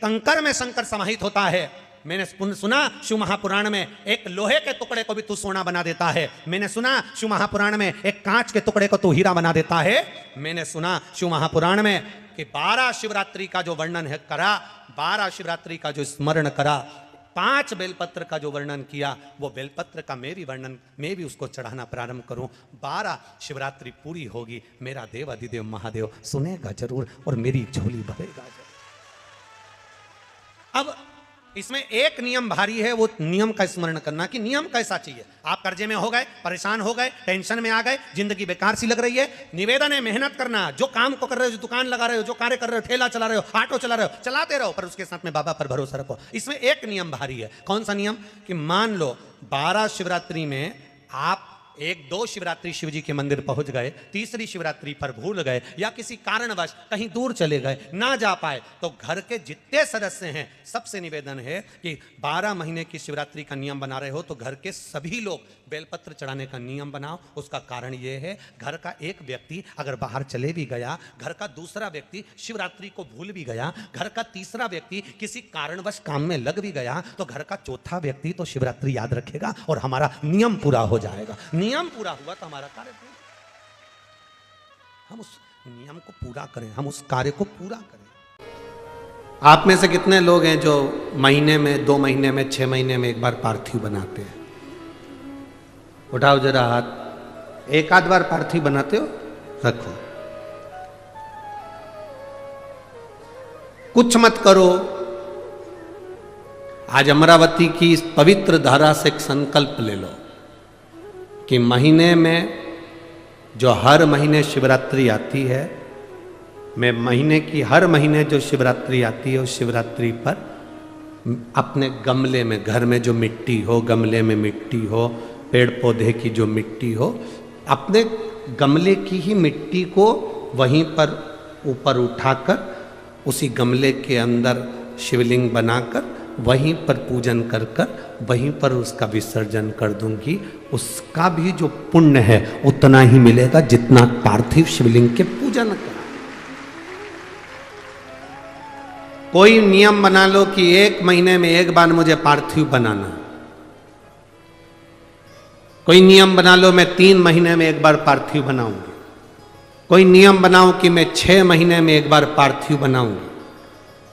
कंकर में शंकर समाहित होता है। मैंने सुना शिव महापुराण में एक लोहे के टुकड़े को भी तू सोना बना देता है। मैंने सुना शिव महापुराण में एक कांच के टुकड़े को तू हीरा बना देता है। मैंने सुना शिव महापुराण में कि 12 शिवरात्रि का जो वर्णन है करा, 12 शिवरात्रि का जो स्मरण करा, 5 बेलपत्र का जो वर्णन किया, वो बेलपत्र का मैं भी उसको चढ़ाना प्रारंभ करूं। 12 शिवरात्रि पूरी होगी, मेरा देव अधिदेव महादेव सुनेगा जरूर और मेरी झोली भरेगा जरूर। अब इसमें एक नियम भारी है, वो नियम का स्मरण करना कि नियम कैसा चाहिए। आप कर्जे में हो गए, परेशान हो गए, टेंशन में आ गए, जिंदगी बेकार सी लग रही है, निवेदन है मेहनत करना। जो काम को कर रहे हो, जो दुकान लगा रहे हो, जो कार्य कर रहे हो, ठेला चला रहे हो, ऑटो चला रहे हो, चलाते रहो, पर उसके साथ में बाबा पर भरोसा रखो। इसमें एक नियम भारी है। कौन सा नियम? कि मान लो 12 शिवरात्रि में आप 1-2 शिवरात्रि शिव जी के मंदिर पहुंच गए, तीसरी शिवरात्रि पर भूल गए या किसी कारणवश कहीं दूर चले गए, ना जा पाए, तो घर के जितने सदस्य हैं सबसे निवेदन है कि 12 महीने की शिवरात्रि का नियम बना रहे हो तो घर के सभी लोग बेलपत्र चढ़ाने का नियम बनाओ। उसका कारण यह है, घर का एक व्यक्ति अगर बाहर चले भी गया, घर का दूसरा व्यक्ति शिवरात्रि को भूल भी गया, घर का तीसरा व्यक्ति किसी कारणवश काम में लग भी गया, तो घर का चौथा व्यक्ति तो शिवरात्रि याद रखेगा और हमारा नियम पूरा हो जाएगा। नियम पूरा हुआ तो हमारा कार्य पूरा। हम उस नियम को पूरा करें, हम उस कार्य को पूरा करें। आप में से कितने लोग हैं जो महीने में, 2 महीने में, 6 महीने में एक बार पार्थिव बनाते हैं? उठाओ जरा हाथ। एक आध बार पार्थिव बनाते हो? रखो। कुछ मत करो। आज अमरावती की इस पवित्र धारा से एक संकल्प ले लो कि महीने में जो हर महीने शिवरात्रि आती है, मैं महीने की हर महीने जो शिवरात्रि आती है उस शिवरात्रि पर अपने गमले में, घर में जो मिट्टी हो, गमले में मिट्टी हो, पेड़ पौधे की जो मिट्टी हो, अपने गमले की ही मिट्टी को वहीं पर ऊपर उठाकर उसी गमले के अंदर शिवलिंग बनाकर वहीं पर पूजन कर वहीं पर उसका विसर्जन कर दूंगी। उसका भी जो पुण्य है उतना ही मिलेगा जितना पार्थिव शिवलिंग के पूजन का। कोई नियम बना लो कि 1 महीने में एक बार मुझे पार्थिव बनाना। कोई नियम बना लो मैं 3 महीने में एक बार पार्थिव बनाऊंगी। कोई नियम बनाओ कि मैं 6 महीने में एक बार पार्थिव बनाऊंगी।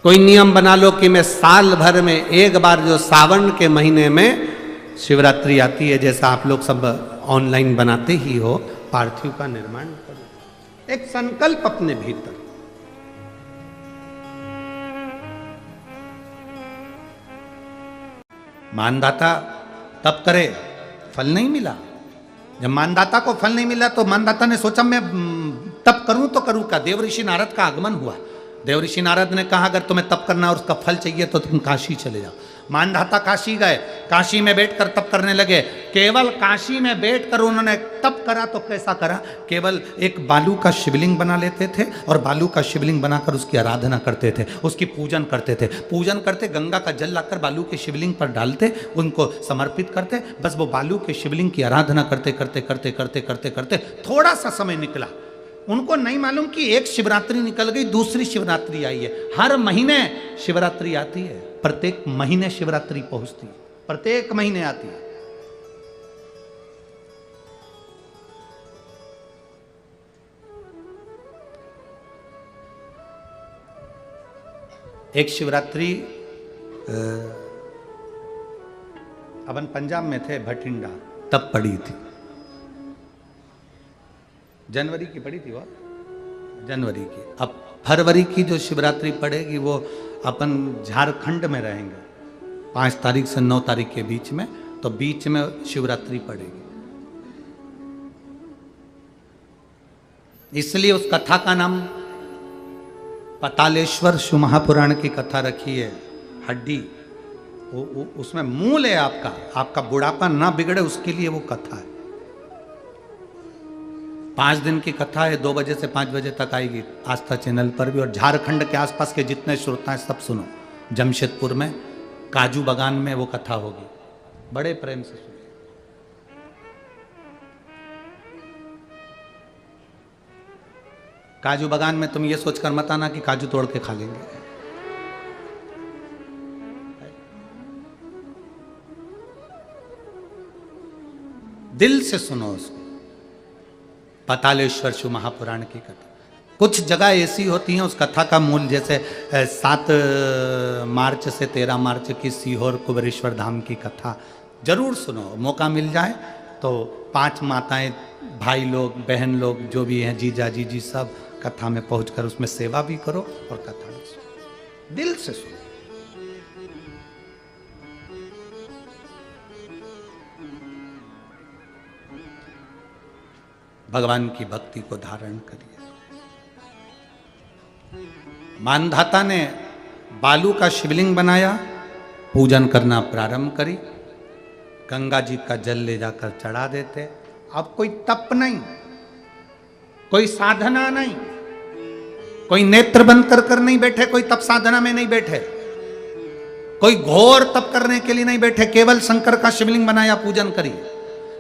कोई नियम बना लो कि मैं साल भर में एक बार, जो सावन के महीने में शिवरात्रि आती है, जैसा आप लोग सब ऑनलाइन बनाते ही हो, पार्थिव का निर्माण करो। एक संकल्प अपने भीतर। मानदाता तप करे, फल नहीं मिला। जब मानदाता को फल नहीं मिला तो मानदाता ने सोचा मैं तप करूं तो करूं क्या। देव ऋषि नारद का आगमन हुआ। देव ऋषि नारद ने कहा अगर तुम्हें तप करना और उसका फल चाहिए तो तुम काशी चले जाओ। मानधाता काशी गए, काशी में बैठकर तप करने लगे। केवल काशी में बैठकर उन्होंने तप करा तो कैसा करा, केवल एक बालू का शिवलिंग बना लेते थे और बालू का शिवलिंग बनाकर उसकी आराधना करते थे, उसकी पूजन करते थे। पूजन करते, गंगा का जल लाकर बालू के शिवलिंग पर डालते, उनको समर्पित करते। बस वो बालू के शिवलिंग की आराधना करते करते करते करते करते करते थोड़ा सा समय निकला। उनको नहीं मालूम कि एक शिवरात्रि निकल गई, दूसरी शिवरात्रि आई है। हर महीने शिवरात्रि आती है, प्रत्येक महीने शिवरात्रि पहुंचती है, प्रत्येक महीने आती है। एक शिवरात्रि अपन पंजाब में थे, भटिंडा, तब पड़ी थी। जनवरी की पड़ी थी वो, जनवरी की। अब फरवरी की जो शिवरात्रि पड़ेगी वो अपन झारखंड में रहेंगे 5 तारीख से 9 तारीख के बीच में, तो बीच में शिवरात्रि पड़ेगी। इसलिए उस कथा का नाम पतालेश्वर शिव महापुराण की कथा रखी है। हड्डी उसमें मूल है आपका बुढ़ापा ना बिगड़े, उसके लिए वो कथा है। 5 दिन की कथा है, 2 बजे से 5 बजे तक आएगी आस्था चैनल पर भी। और झारखंड के आसपास के जितने श्रोता हैं सब सुनो। जमशेदपुर में काजू बागान में वो कथा होगी, बड़े प्रेम से सुनो। काजू बागान में तुम ये सोचकर मत आना कि काजू तोड़ के खा लेंगे। दिल से सुनो उसको। पातालेश्वर शिव महापुराण की कथा, कुछ जगह ऐसी होती हैं उस कथा का मूल, जैसे 7 मार्च से 13 मार्च की सीहोर कुबेरेश्वर धाम की कथा जरूर सुनो, मौका मिल जाए तो 5 माताएं, भाई लोग, बहन लोग जो भी हैं, जीजा जीजी, सब कथा में पहुंचकर उसमें सेवा भी करो और कथा भी सुनो, दिल से सुनो। भगवान की भक्ति को धारण करिए। मानधाता ने बालू का शिवलिंग बनाया, पूजन करना प्रारंभ करी, गंगा जी का जल ले जाकर चढ़ा देते। अब कोई तप नहीं, कोई साधना नहीं, कोई नेत्र बंद कर नहीं बैठे, कोई तप साधना में नहीं बैठे, कोई घोर तप करने के लिए नहीं बैठे, केवल शंकर का शिवलिंग बनाया, पूजन करी।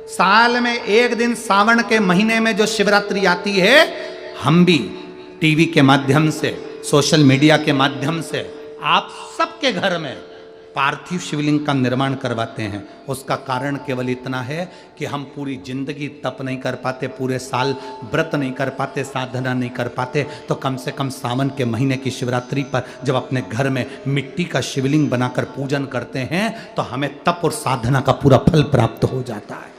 साल में एक दिन सावन के महीने में जो शिवरात्रि आती है, हम भी टीवी के माध्यम से, सोशल मीडिया के माध्यम से आप सबके घर में पार्थिव शिवलिंग का निर्माण करवाते हैं। उसका कारण केवल इतना है कि हम पूरी जिंदगी तप नहीं कर पाते, पूरे साल व्रत नहीं कर पाते, साधना नहीं कर पाते, तो कम से कम सावन के महीने की शिवरात्रि पर जब अपने घर में मिट्टी का शिवलिंग बनाकर पूजन करते हैं तो हमें तप और साधना का पूरा फल प्राप्त हो जाता है।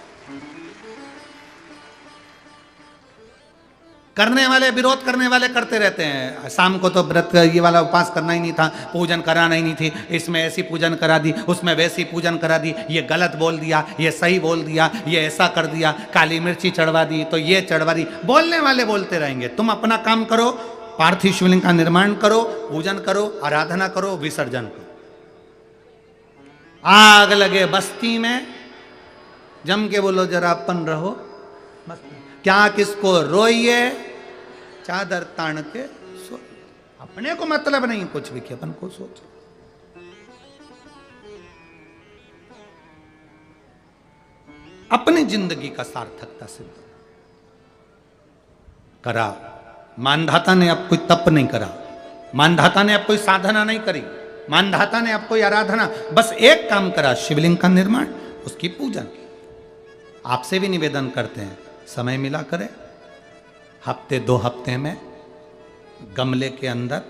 करने वाले, विरोध करने वाले करते रहते हैं, शाम को तो व्रत ये वाला उपवास करना ही नहीं था, पूजन कराना ही नहीं थी, इसमें ऐसी पूजन करा दी, उसमें वैसी पूजन करा दी, ये गलत बोल दिया, ये सही बोल दिया, ये ऐसा कर दिया, काली मिर्ची चढ़वा दी तो ये चढ़वा दी। बोलने वाले बोलते रहेंगे, तुम अपना काम करो, पार्थिव शिवलिंग का निर्माण करो, पूजन करो, आराधना करो, विसर्जन करो। आग लगे बस्ती में, जम के बोलो जरा अपन रहो, क्या किसको रोइए, चादर तान के सो, अपने को मतलब नहीं कुछ भी, अपन को सोचो। अपनी जिंदगी का सार्थकता सिद्ध करा। मानधाता ने अब कोई तप नहीं करा, मानधाता ने अब कोई साधना नहीं करी, मानधाता ने अब कोई आराधना, बस एक काम करा, शिवलिंग का निर्माण, उसकी पूजन की। आपसे भी निवेदन करते हैं, समय मिला करें, हफ्ते 2 हफ्ते में गमले के अंदर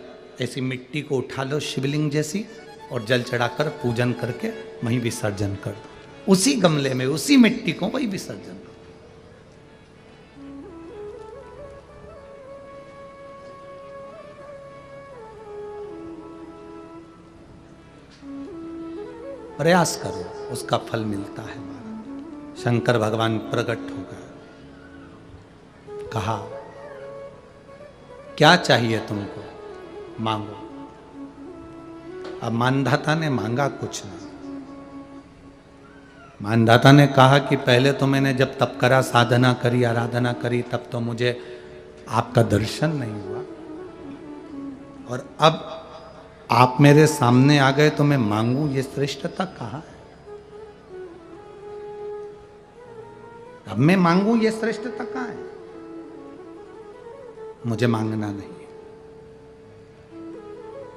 ऐसी मिट्टी को उठा लो शिवलिंग जैसी, और जल चढ़ाकर पूजन करके वहीं विसर्जन कर दो। उसी गमले में, उसी मिट्टी को वहीं विसर्जन करो। प्रयास करो, उसका फल मिलता है। शंकर भगवान प्रकट हो गए, कहा क्या चाहिए तुमको, मांगो। अब मानधाता ने मांगा कुछ नहीं। मानधाता ने कहा कि पहले तो मैंने जब तप करा, साधना करी, आराधना करी, तब तो मुझे आपका दर्शन नहीं हुआ, और अब आप मेरे सामने आ गए तो मैं मांगू, ये श्रेष्ठता कहाँ है? अब मैं मांगू, ये श्रेष्ठता कहाँ है? मुझे मांगना नहीं है,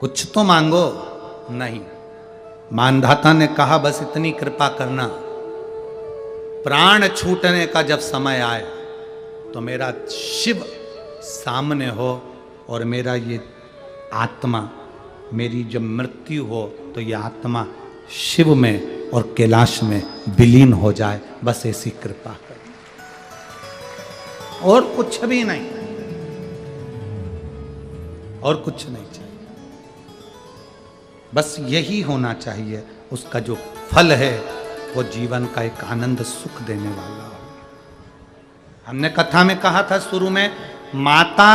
कुछ तो मांगो। नहीं, मानधाता ने कहा बस इतनी कृपा करना, प्राण छूटने का जब समय आए तो मेरा शिव सामने हो, और मेरा ये आत्मा, मेरी जब मृत्यु हो तो ये आत्मा शिव में और कैलाश में विलीन हो जाए, बस ऐसी कृपा कर, और कुछ भी नहीं, और कुछ नहीं चाहिए, बस यही होना चाहिए। उसका जो फल है वो जीवन का एक आनंद सुख देने वाला हो। हमने कथा में कहा था शुरू में, माता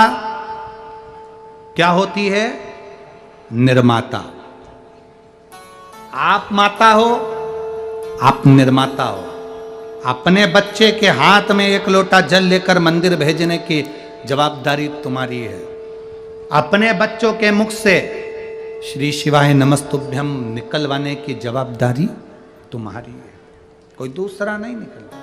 क्या होती है? निर्माता। आप माता हो, आप निर्माता हो। अपने बच्चे के हाथ में 1 लोटा जल लेकर मंदिर भेजने की जवाबदारी तुम्हारी है। अपने बच्चों के मुख से श्री शिवाय नमस्तुभ्यम निकलवाने की जवाबदारी तुम्हारी है, कोई दूसरा नहीं निकलता।